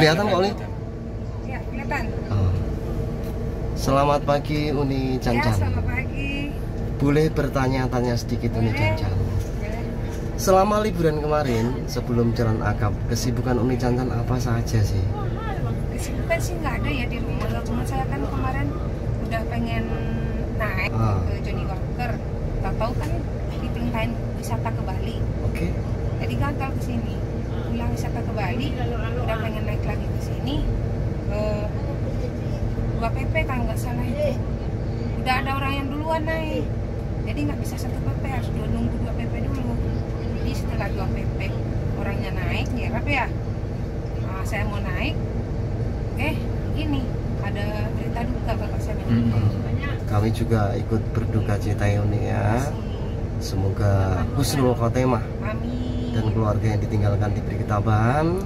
Kelihatan kok, Uni? Ya, kelihatan. Oh. Selamat pagi, Uni Ya, Cancan. selamat pagi. Boleh bertanya-tanya sedikit, Uni Boleh. Cancan? Boleh. Selama liburan kemarin, sebelum jalan akap, kesibukan Uni Cancan apa saja sih? Kesibukan sih nggak ada ya di rumah. Cuma saya kan kemarin udah pengen naik ke Johnny Walker. Tahu-tahu kan diperintahin wisata ke Bali. Oke. Jadi gagal ke sini. Pulang wisata ke Bali, udah pengen naik lagi ke sini. 2 PP kalau nggak salah itu. Udah ada orang yang duluan naik. Jadi nggak bisa 1 PP, harus nunggu 2 PP dulu. Jadi setelah 2 PP orangnya naik, nyerap ya. Nah, saya mau naik. Ini ada berita duka bapak saya. Kami juga ikut berduka cita ya, Uni ya. Semoga husnul khotimah Amin. dan keluarga yang ditinggalkan diberi ketabahan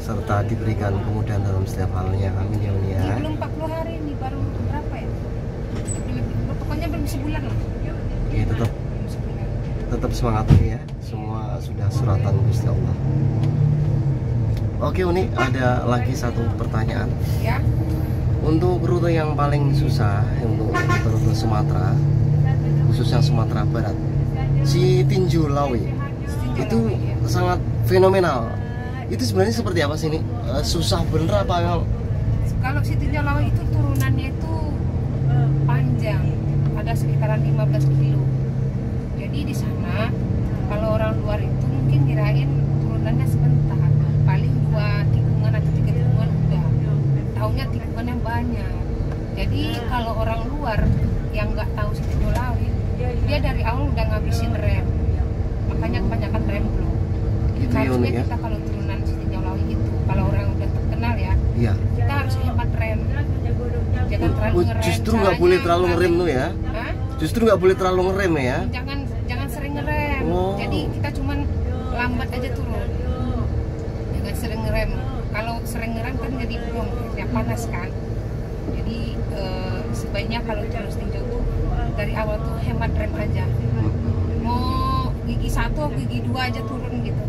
serta diberikan kemudahan dalam setiap halnya. Amin ya, Uni ya. Ini belum 40 hari nih, baru berapa ya? Pokoknya belum sebulan lah. Ya, Belum sebulan. tetap semangat Uni ya. Semua sudah suratan Gusti Allah. Oke, Uni, ada lagi satu pertanyaan. Ya. Untuk rute yang paling susah untuk rute Sumatera, khususnya Sumatera Barat, si Tinju Lawi itu sangat fenomenal. Itu sebenarnya seperti apa sih ini? Susah bener apa yang? Kalau si Tinjau Lawi itu turunannya itu panjang, ada sekitaran 15 kilo. Jadi di sana kalau orang luar itu mungkin kirain turunannya sebentar, paling 2 tikungan atau 3 tikungan udah. Taunya tikungan yang banyak. Jadi kalau orang luar yang nggak tahu si Tinjau Lawi, dia dari awal udah ngabisin rem. Makanya kebanyakan rem belum. Itu ya, Harusnya ya? kita kalau turunan si Tinjau Lawi itu, kalau orang udah terkenal ya, Iya. kita harus hemat rem. Jangan terlalu ngerem. Justru nggak boleh terlalu ngerem tuh ya? Hah? Justru nggak boleh terlalu ngerem ya? Jangan sering ngerem. Oh. Jadi kita cuman lambat aja turun. Jangan sering ngerem. Kalau sering ngerem kan jadi belum ya panas kan. Jadi sebaiknya kalau turun tinjau tuh dari awal tuh hemat rem aja. Mau gigi 1, gigi 2 aja turun gitu.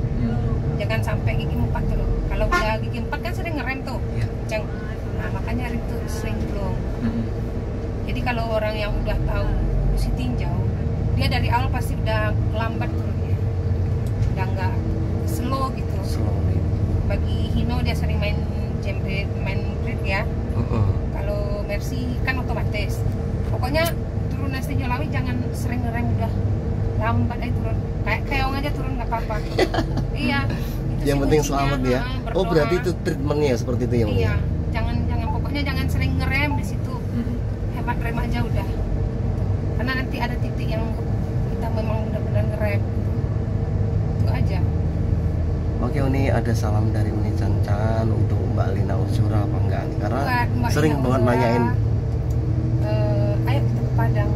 Jangan sampai gigi 4 turun. Kalau udah gigi 4 kan sering ngerem tuh. Iya. Nah, makanya itu sering belum. Jadi kalau orang yang udah tahu si tinjau, dia dari awal pasti udah lambat turunnya. Udah nggak slow gitu. Slow nih. Bagi Hino dia sering main jambret, main grid ya. Kalau Mercy kan otomatis. Pokoknya turunan Tinjau Lawi jangan sering ngerem, udah lambat aja turun. Kayak keong aja turun nggak apa-apa. Iya. Itu Yang sih penting kuncinya. selamat ya. Oh, Berdoa. berarti itu treatmentnya seperti itu ya, Uni? Iya. Jangan pokoknya jangan sering ngerem di situ. Hemat rem aja udah. Karena nanti ada titik yang kita memang benar-benar ngerem. Itu aja. Oke, Uni, ada salam dari Uni Cancan untuk Mbak Lina Uzura apa enggak nih? Karena Buat Mbak sering Lina banget Uzura, nanyain. Ayo kita ke Padang.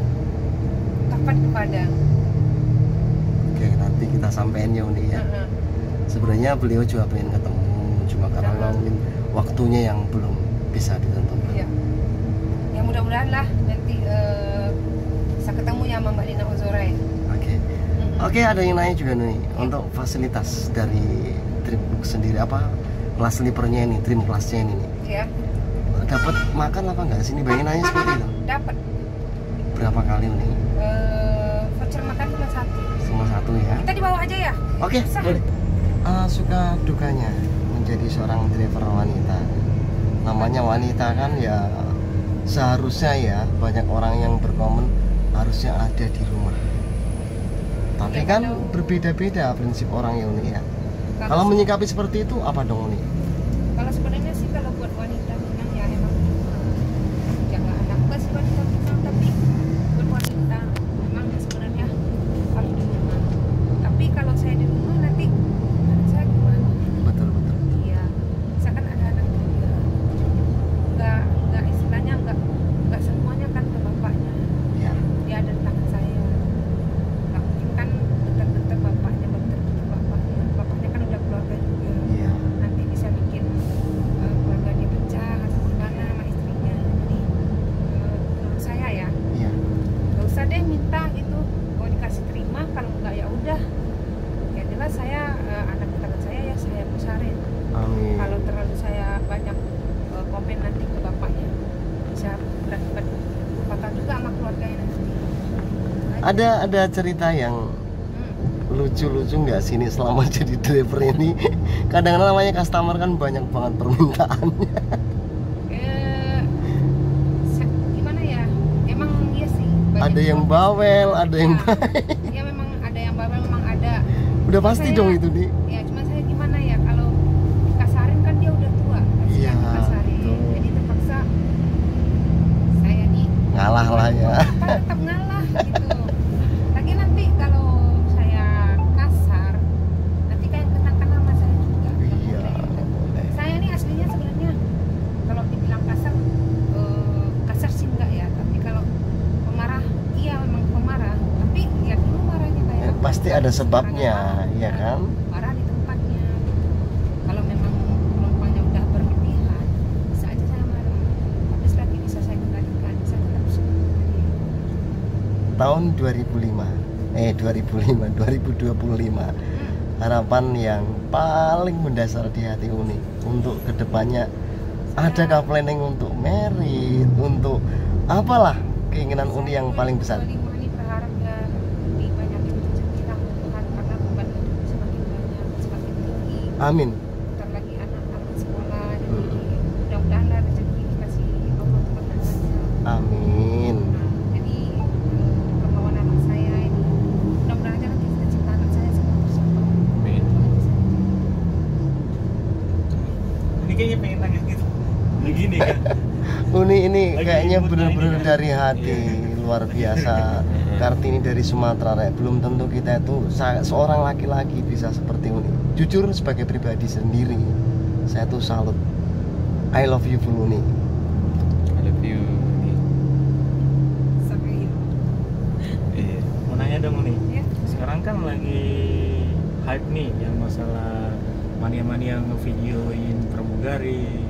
Kapan ke Padang? Oke, nanti kita sampein ya, Uni ya. Sebenarnya beliau juga pengen ketemu, cuma karena mungkin waktunya yang belum bisa ditentukan. Iya. Ya mudah-mudahan lah nanti bisa ketemu ya sama Mbak Lina Uzura ya. Oke. Oke, ada yang nanya juga nih untuk fasilitas dari Dreambook sendiri, apa kelas sleepernya ini, dream kelasnya ini nih. Ya. Dapat makan apa enggak sini? Banyak nanya seperti itu. Dapat. Berapa kali nih? Voucher makan cuma 1. Cuma 1 ya. Kita dibawa aja ya. Oke, Sah. boleh. Suka dukanya menjadi seorang driver wanita. Namanya wanita kan ya, seharusnya ya banyak orang yang berkomen harusnya ada di rumah. Tapi Ya, kan kalau- berbeda-beda prinsip orang ya, Uni ya. Kalau- Kalau menyikapi seperti itu apa dong, Uni? Kalau sebenarnya sih kalau buat wanita memang ya emang jangan anak bus wanita memang, tapi buat wanita memang ya sebenarnya harus di rumah. Tapi kalau saya di rumah nanti anak saya gimana? Betul. Iya, misalkan ada anak juga nggak istilahnya nggak semuanya kan ke bapaknya. Ya. Dia ada di tangan saya. Nggak mungkin kan bentar-bentar bapaknya kan udah keluarga juga. Iya. Nanti bisa bikin keluarga dia pecah atau gimana sama istrinya. Jadi menurut saya ya Iya. nggak usah deh minta gitu, kalau dikasih terima, kalau nggak ya udah. Ya jelas saya anak di tangan saya ya saya besarin. Amin. Kalau terlalu saya Ada cerita yang lucu-lucu nggak sih nih selama jadi driver ini? Kadang-kadang namanya customer kan banyak banget permintaannya. Gimana ya? Emang iya sih. Ada yang bawel, ada yang baik. Ya memang ada yang bawel, memang ada. Udah pasti dong itu nih. Ya cuma saya gimana ya, kalau dikasarin kan dia udah tua. Iya. Jadi terpaksa saya nih Ngalah lah ya. tetap ngalah gitu. Lagi nanti kalau saya kasar, nanti kan kenakan nama saya juga. Iya, boleh. Saya nih aslinya sebenarnya kalau dibilang kasar, kasar sih enggak ya. Tapi kalau pemarah, iya memang pemarah. Tapi lihat dulu marahnya kayak apa. Pasti ada sebabnya, ya kan? Marah di tempatnya. Kalau memang penumpangnya udah berlebihan, bisa aja saya marah. Tapi selagi bisa saya kendalikan, saya tetap suka. Tahun 2025 harapan yang paling mendasar di hati Uni untuk kedepannya, adakah planning untuk merit, untuk apalah keinginan Uni yang paling besar? 25 ini berharap ya lebih banyak rezeki lah, karena beban hidup semakin banyak, semakin tinggi. Amin. Bentar lagi anak-anak sekolah, jadi mudah-mudahan lah rezeki dikasih Allah Subhanahu wa Ta'ala. Amin. Jadi kemauan anak saya ini, mudah-mudahan aja nanti cita-cita anak saya semua tercapai. Amin. Ini kayaknya pengen nangis gitu. Begini kan. Uni ini Lagi kayaknya imut bener-bener ini kan? dari hati, luar biasa. Kartini dari Sumatera, Rek. Belum tentu kita itu seorang laki-laki bisa seperti Uni. Jujur sebagai pribadi sendiri, saya tuh salut. I love you full Uni. I love you. Sampai Iya. Mau nanya dong nih. ya. Sekarang kan lagi hype nih yang masalah mania-mania ngevideoin pramugari,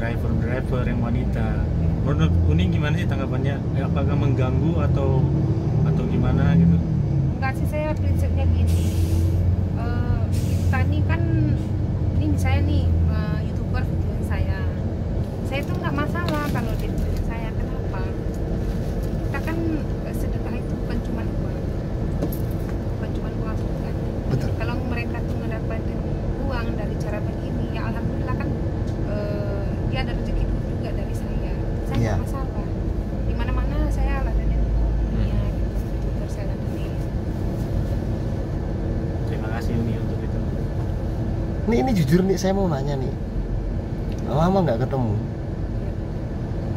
driver-driver yang wanita. Menurut Uni gimana sih tanggapannya? Apakah mengganggu atau gimana gitu? Enggak sih, saya prinsipnya gini. Kita nih kan, ini misalnya nih YouTuber videoin saya itu nggak masalah kalau dia videoin saya. Kenapa? Kita kan sedekah itu bukan cuma uang, kan. Betul. Kalau mereka tuh mendapatkan uang dari cara begini, ya alhamdulillah kan, dia ada rezeki juga dari saya Iya. nggak masalah. Di mana-mana saya ladenin dunia gitu, YouTuber saya ladenin. Terima kasih Uni untuk itu. Ini jujur nih, saya mau nanya nih. Lama nggak ketemu.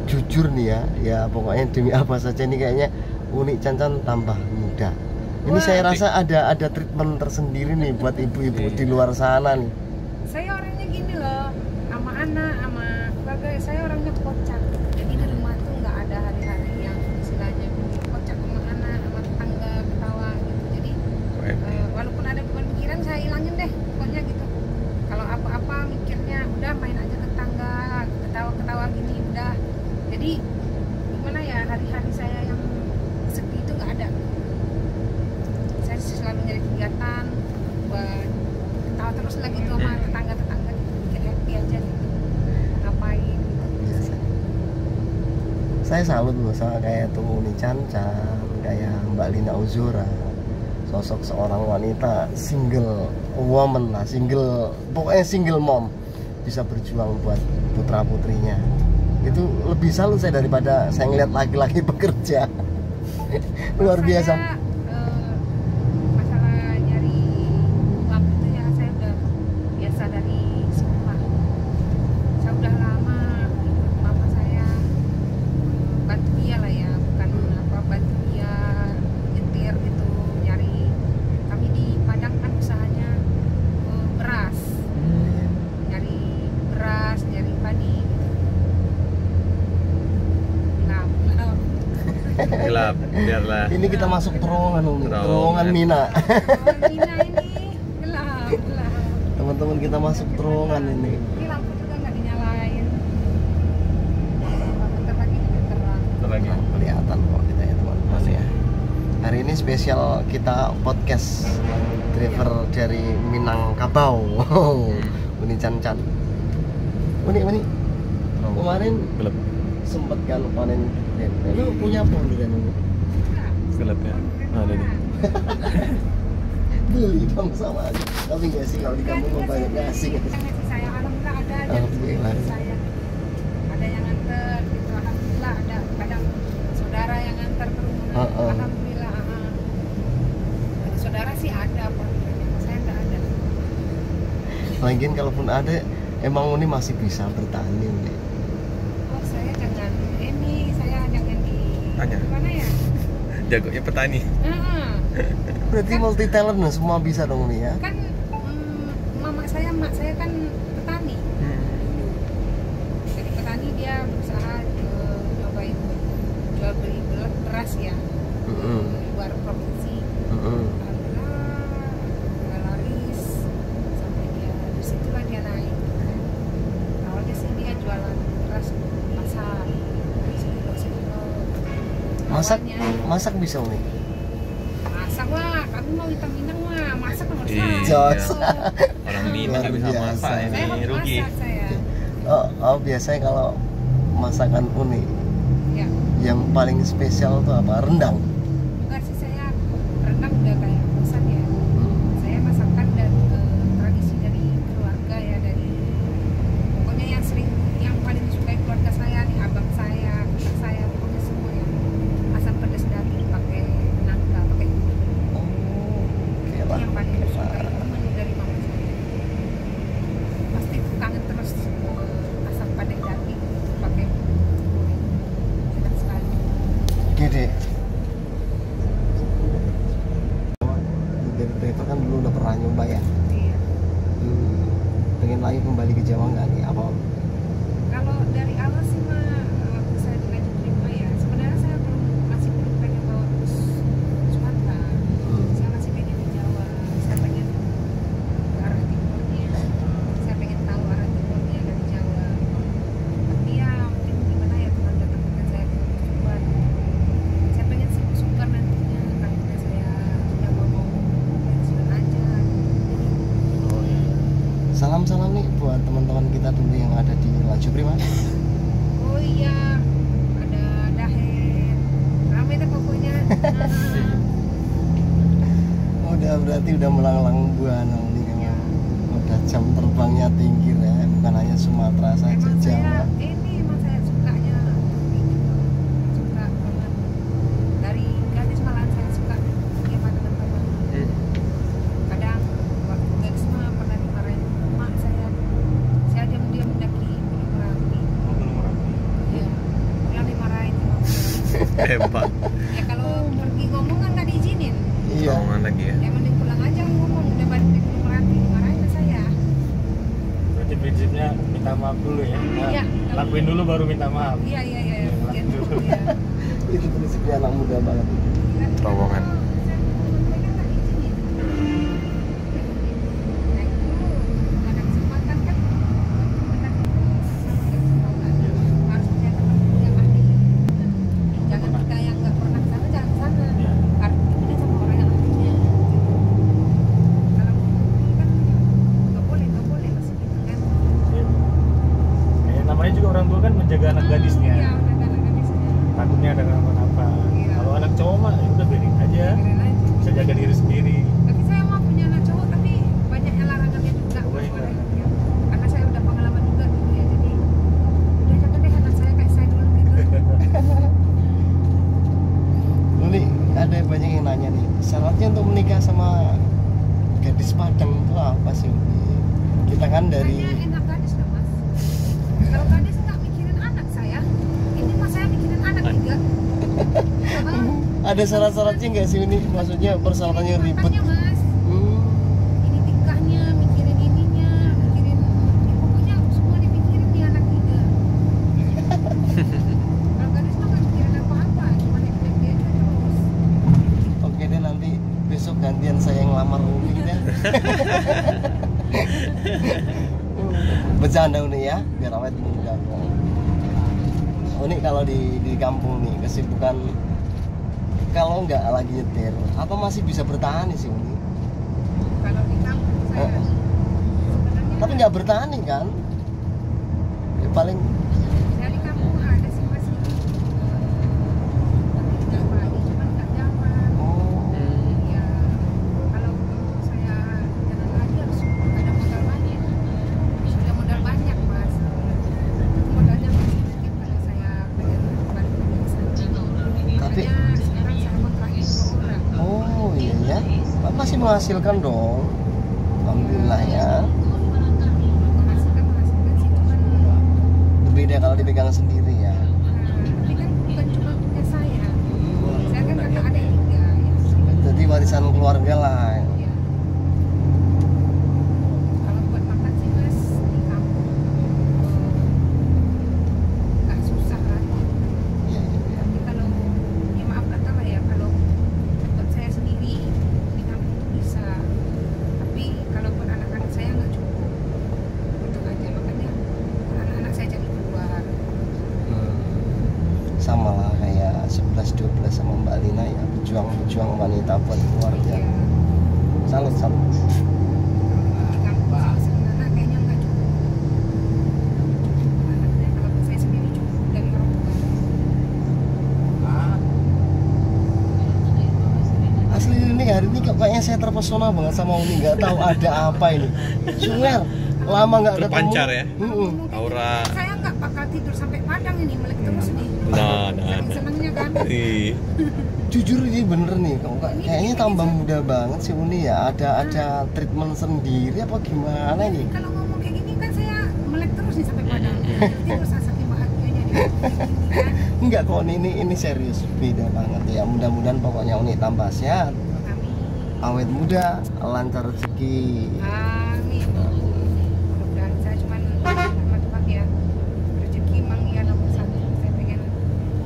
Jujur nih ya pokoknya demi apa saja nih kayaknya Uni Cancan tambah muda. Ini Wah. saya rasa ada treatment tersendiri nih buat ibu-ibu di luar sana nih. Saya orangnya gini loh, sama anak, sama keluarga saya orangnya kocak. Jadi di rumah tuh nggak ada hari-hari yang istilahnya kocak sama anak, sama tetangga, ketawa gitu. Jadi walaupun ada beban pikiran saya ilangin deh, pokoknya gitu. Kalau apa-apa mikirnya udah main aja tetangga, ketawa-ketawa gini udah. Jadi gimana ya, hari-hari saya yang sepi itu nggak ada. Saya selalu nyari kegiatan buat ketawa terus lagi tuh sama tetangga-tetangga gitu, bikin happy aja gitu, ngapain gitu. Saya salut loh sama kayak tuh Uni Cancan, kayak Mbak Lina Uzura, sosok seorang wanita single woman lah, pokoknya single mom, bisa berjuang buat putra putrinya. Itu lebih salut saya daripada saya ngeliat laki-laki bekerja. Luar biasa. Saya, masalah nyari uang itu ya saya udah biasa dari sekolah. Saya udah lama ikut mama saya, bantu dia lah ya, bukan apa, bantu dia nyetir gitu, nyari. Kami di Padang kan usahanya beras, nyari beras, nyari padi gitu. Gelap, biarlah. Ini kita masuk terowongan Umi, terowongan Mina. Mina ini gelap. Teman-teman kita masuk terowongan ini. Ini lampu juga nggak dinyalain. Bentar lagi juga terang. Bentar lagi. Kelihatan kok kita ya teman-teman ya. Hari ini spesial kita podcast driver dari Minangkabau. Uni Cancan. Uni kemarin Gelap. sempet kan panen durian. Lu punya pohon durian? Gelap. sulap ya. Ada nih. Beli dong sama aja. Tapi nggak sih kalau di kampung mah banyak ngasih. Saya alhamdulillah ada aja Alhamdulillah. saya ada yang nganter gitu, alhamdulillah ada kadang saudara yang nganter ke rumah. Alhamdulillah. Dari saudara sih ada, saya nggak ada. Lagian kalaupun ada, emang Uni masih bisa bertani Uni. Oh saya jangan saya jangan di Tanya. mana ya? Jagonya petani. Berarti multi talent nah, semua bisa dong Uni ya. Kan mak saya kan petani. Jadi petani dia berusaha nyobain jual beli beras ya di luar provinsi. Alhamdulillah nggak laris sampai dia di situlah dia naik. Awalnya sih dia jualan beras di pasar sekilo. Masak bisa Uni. Masak wah, kami mau hitam Minang mah masak nomor Iya. satu. Orang Minang nggak bisa Luar masak biasa. Saya ini hobi rugi. masak saya. Oh, biasanya kalau masakan Uni Ya. yang paling spesial tuh apa? Rendang. Enggak sih, saya rendang udah kayak bosan ya. Saya masakan dan tradisi dari keluarga ya, dari pokoknya yang paling disukai keluarga saya nih, abang saya, kakak saya, pokoknya semua ya. Asam pedas daging pakai nangka, pakai kunyit. Oke Itu lah. yang paling disukai, itu menu dari mama saya. Pasti kangen terus asam padang daging itu pakai kunyit. Enak sekali. Gede. Dari itu kan dulu udah pernah nyoba ya. Iya. Pengen lagi kembali ke Jawa nggak nih? Apa? Kalau dari awal sih mah waktu saya dilanjut terima ya, sebenarnya saya masih belum pengen bawa bus Sumatera. Saya masih pengen di Jawa, saya pengen ke arah timurnya, saya pengen tahu arah timurnya dari Jawa. Tapi ya mungkin gimana ya, Tuhan udah temukan saya di Tuban. Saya pengen sih sungkan nantinya, karena saya sudah mau pensiun aja. Oh iya. Salam-salam nih buat teman-teman kita dulu yang ada di Laju Prima. Oh iya, ada Dahen, ramai deh pokoknya. Udah berarti udah melanglang buana nih emang. Udah jam terbangnya tinggi ya, bukan hanya Sumatera saja, Emang Jawa. emang saya sukanya suka banget dari gadis, malahan saya suka pergi sama teman-teman. Kadang waktu gadis mah pernah dimarahin emak saya diam-diam mendaki Gunung Merapi. Oh, Gunung Merapi. Ya, pulang dimarahin sama emak. Hebat. Ya kalau pergi ngomong kan nggak diizinin. Iya. Omongan lagi ya. Ya mending pulang aja ngomong, udah balik di Gunung Merapi dimarahin sama saya. Berarti prinsipnya minta maaf dulu ya. Nah, Iya. lakuin dulu baru minta maaf. Iya. Iya, Gitu. lakuin dulu. Iya. Itu prinsipnya anak muda banget. Terowongan. Jangan kita yang nggak pernah ke sana, jangan ke sana. Iya. Karena kita sama orang yang ahlinya. Kalau kan nggak boleh masih gitu kan. Namanya juga orang tua kan menjaga anak gadisnya. Iya, anak gadisnya. Takutnya ada kenapa-napa. Iya. Kalau anak cowok mah ya udah biarin aja. Keren aja. Bisa jaga diri sendiri. Tapi saya mau punya anak cowok, tapi banyak yang larangannya juga. Oh, banyak Boleh. larangan. Ya. Karena saya udah pengalaman juga dulu ya, jadi udah jangan deh anak saya kayak saya dulu gitu. Nih ada banyak yang nanya nih, syaratnya untuk menikah sama gadis Padang itu apa sih? Kita kan dari Kayaknya enak gadis lah mas. Kalau gadis nggak mikirin anak saya, ini mas saya mikirin anak juga. ada syarat-syaratnya nggak sih ini? Maksudnya persyaratannya ribet. Makanya mas, Hmm. ini tingkahnya, mikirin ininya, mikirin, ya pokoknya semua dipikirin nih anak juga. Kalau gadis mah nggak mikirin apa-apa, cuma hidup dia aja terus. Oke deh, nanti besok gantian saya yang lamar Uni deh. Bercanda Uni ya, biar awet muda. Uni kalau di kampung nih kesibukan kalau nggak lagi nyetir, apa masih bisa bertahan sih Uni? Kalau di kampung saya, sebenarnya Tapi nggak bertahan nih kan? Ya, paling saya di kampung ada sih mas ini, tapi nggak pagi, cuma nggak nyaman. sih menghasilkan dong, alhamdulillah ya. menghasilkan sih, cuman Berbeda kalau dipegang sendiri ya. tapi kan bukan cuma punya saya kan kakak adik juga ya. Jadi warisan keluarga lah. Ya. Kalau buat makan sih mas di kampung nggak susah lah. Iya, iya, iya. Tapi kalau ya maaf kata lah ya, kalau buat saya sendiri di kampung tuh bisa, tapi kalau buat anak-anak saya nggak cukup. Itu aja, makanya anak-anak saya jadi keluar. Sama lah kayak 11-12 sama Mbak Lina ya, pejuang wanita buat keluarga. Ya, Salut. di kampung sih sebenarnya kayaknya nggak cukup. Anaknya kalau buat saya sendiri cukup dari orang tua. Asli ini hari ini kayaknya saya terpesona banget sama Uni, nggak tahu ada apa ini. Swear, lama nggak ketemu. Terpancar ya? Mm-mm. Aura. Saya nggak bakal tidur sampai Padang ini, melek terus nih. Nah. Saking senengnya kan. Ih, Jujur ini bener nih, kayaknya tambah muda banget sih Uni ya. Ada treatment sendiri apa gimana ini? Kalau ngomong kayak gini kan saya melek terus nih sampai Padang. Tidur saking bahagianya nih. Kan. Enggak kok, ini serius, beda banget ya. Mudah-mudahan pokoknya Uni tambah sehat, Amin. awet muda, lancar rezeki. Amin. Mudah-mudahan saya cuman teman-teman ya rezeki emang ya nomor satu. Saya pengen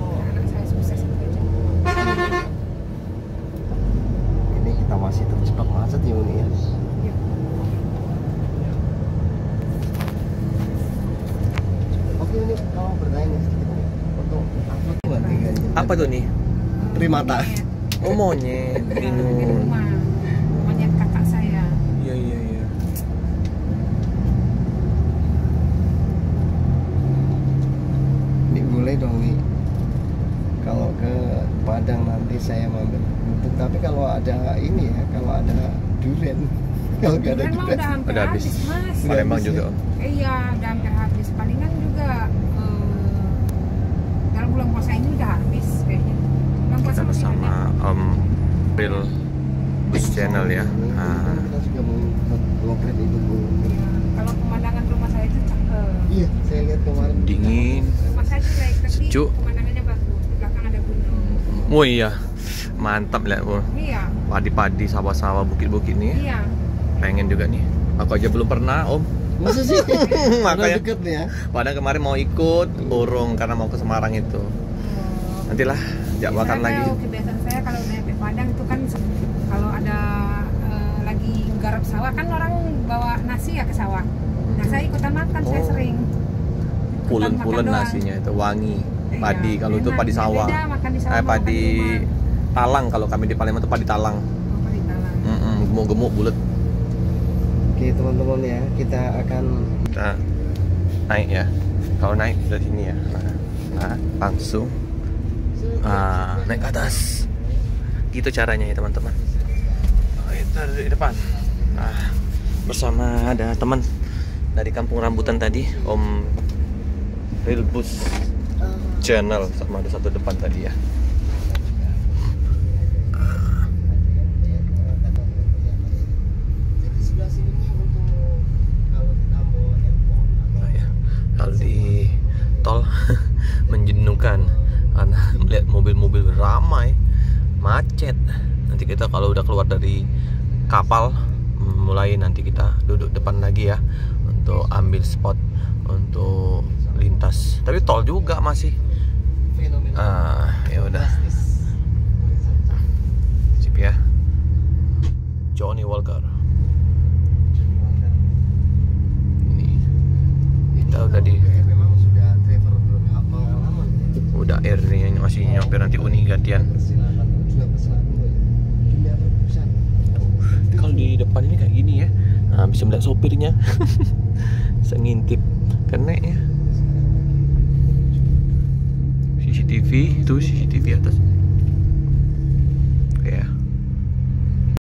anak saya sukses itu aja. Ini kita masih terjebak macet ya Uni ya. Ya. Oke Uni, kalau bertanya sedikit Uni, untuk upload buat tiganya. apa tuh nih? Primata. Oh, monyet. Di rumah. Monyet kakak saya. Iya. Ini boleh dong nih. Kalau ke Padang nanti saya mampir bubuk, tapi kalau ada ini ya, kalau ada durian. Kalau nggak ada Kan mah durian. udah hampir Udah habis. habis mas. Palembang habis juga ya? Om. Iya, udah hampir habis. Palingan juga dalam bulan puasa ini udah habis kayaknya. Bulan puasa Kita masih bersama ada. Om Bill Bus Channel ya. Nah, Kita juga mau ngobrol itu Bu. Iya, kalau pemandangan rumah saya itu cakep. Iya, saya lihat kemarin. dingin. Rumah saya jelek tapi Sejuk. pemandangannya bagus. Di belakang ada gunung. Oh iya, mantap lihat Bu. Iya, Padi-padi, sawah-sawah, bukit-bukit nih. iya. Pengen juga nih. Aku aja belum pernah Om. Masa sih? Udah Makanya deket nih ya. padahal kemarin mau ikut urung karena mau ke Semarang itu. Nantilah jak makan Biasanya lagi. kebiasaan saya kalau nyampe Padang itu kan kalau ada lagi garap sawah kan orang bawa nasi ya ke sawah. Nah saya ikutan makan, saya Oh. sering. Ikutan Pulen-pulen makan doang. nasinya itu wangi. Iya, Padi kalau itu enak. padi sawah. Beda makan di sawah, makan Padi di rumah. talang kalau kami di Palembang itu padi talang. Oh, padi talang. Gemuk-gemuk bulat. Oke teman-teman ya, kita akan Kita naik ya. Kalau naik dari sini ya. Nah, langsung naik ke atas. Gitu caranya ya teman-teman. Kita dari depan. Nah, bersama ada teman dari Kampung Rambutan tadi, Om Real Bus Channel, sama ada satu depan tadi ya. jadi sebelah sini nih untuk kalau kita mau handphone atau Nah, ya. Kalau di tol menjenuhkan karena melihat mobil-mobil ramai, macet. Nanti kita kalau udah keluar dari kapal, mulai nanti kita duduk depan lagi ya untuk ambil spot untuk lintas. Tapi tol juga masih. fenomena Ya udah. Sip ya. Johnny Walker. Ini kita udah di memang sudah driver berpengalaman. udah air nih masih nyampe nanti Uni gantian. Persilakan juga persilakan dunia perpustakaan. Kalau di depan ini kayak gini ya, nah, bisa melihat sopirnya. Bisa ngintip kena ya. CCTV itu CCTV atas.